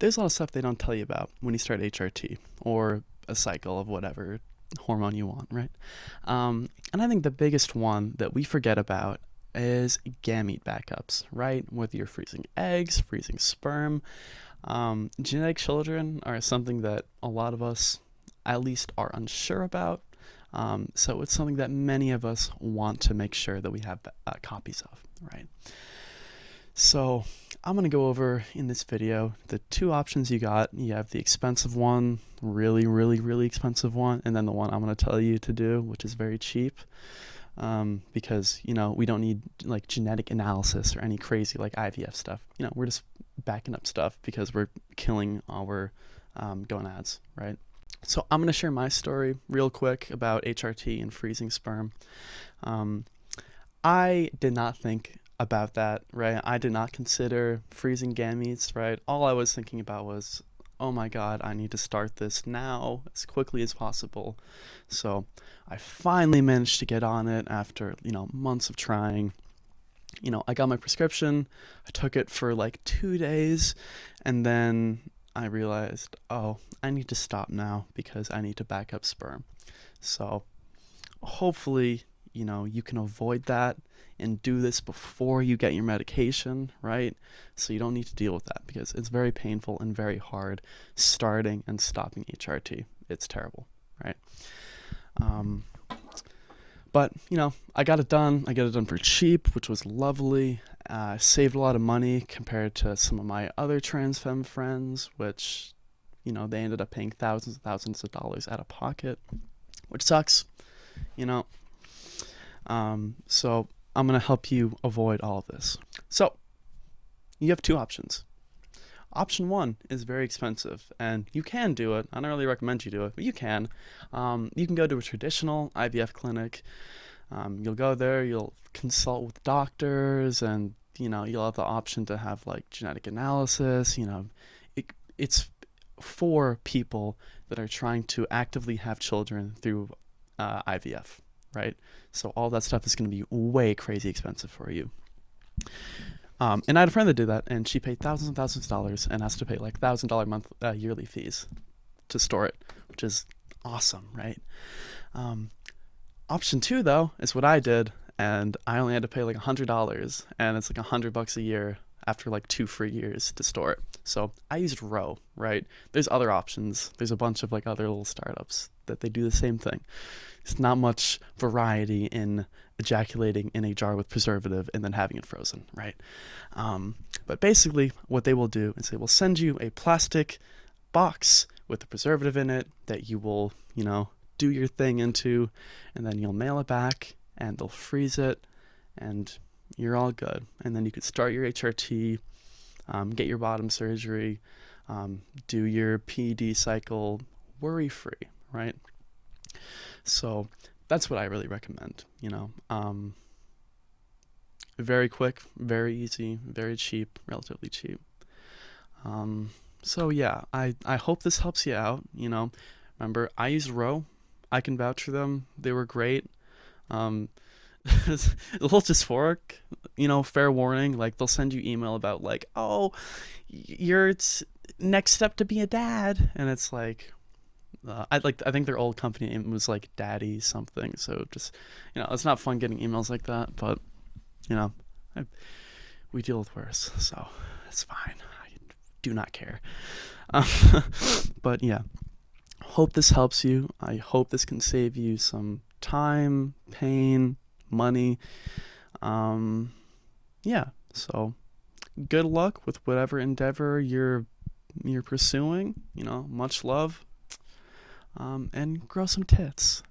there's a lot of stuff they don't tell you about when you start HRT or a cycle of whatever hormone you want, right? And I think the biggest one that we forget about is gamete backups, right? Whether you're freezing eggs, freezing sperm, genetic children are something that a lot of us at least are unsure about. So it's something that many of us want to make sure that we have copies of, right? So I'm going to go over in this video the two options you got. You have the expensive one, really, really, really expensive one, and then the one I'm going to tell you to do, which is very cheap. Because, we don't need like genetic analysis or any crazy like IVF stuff. We're just backing up stuff because we're killing our gonads, right? So I'm going to share my story real quick about HRT and freezing sperm. I did not think about that, right? I did not consider freezing gametes, right? All I was thinking about was, oh my God, I need to start this now as quickly as possible. So I finally managed to get on it after, months of trying. I got my prescription, I took it for like 2 days, and then I realized, oh, I need to stop now because I need to back up sperm. So hopefully, you can avoid that and do this before you get your medication, right? So you don't need to deal with that because it's very painful and very hard starting and stopping HRT. It's terrible, right? But, I got it done. I got it done for cheap, which was lovely. Saved a lot of money compared to some of my other trans femme friends, which, they ended up paying thousands and thousands of dollars out of pocket, which sucks, So I'm going to help you avoid all of this. So you have two options. Option one is very expensive, and you can do it. I don't really recommend you do it, but you can. You can go to a traditional IVF clinic. You'll go there, you'll consult with doctors, and, you'll have the option to have, like, genetic analysis. It's for people that are trying to actively have children through IVF, right? So all that stuff is going to be way crazy expensive for you. And I had a friend that did that, and she paid thousands and thousands of dollars and has to pay like $1,000 yearly fees to store it, which is awesome, right? Option two, though, is what I did, and I only had to pay like $100, and it's like $100 a year after like 2 free years to store it. So I used Roe, right? There's other options. There's a bunch of like other little startups that they do the same thing. There's not much variety in ejaculating in a jar with preservative and then having it frozen, right? But basically what they will do is they will send you a plastic box with the preservative in it that you will, do your thing into, and then you'll mail it back and they'll freeze it and you're all good. And then you could start your HRT, get your bottom surgery, do your PED cycle worry-free, right? So that's what I really recommend, very quick, very easy, very cheap, relatively cheap. So yeah, I hope this helps you out. Remember, I used Roe. I can vouch for them. They were great. It's a little dysphoric, fair warning. Like, they'll send you email about like, oh, your next step to be a dad, and it's like, I think their old company name was like Daddy something. So just, it's not fun getting emails like that, but we deal with worse, so it's fine. I do not care. But yeah, hope this helps you. I hope this can save you some time, pain, money. Yeah, so good luck with whatever endeavor you're pursuing. Much love. And grow some tits.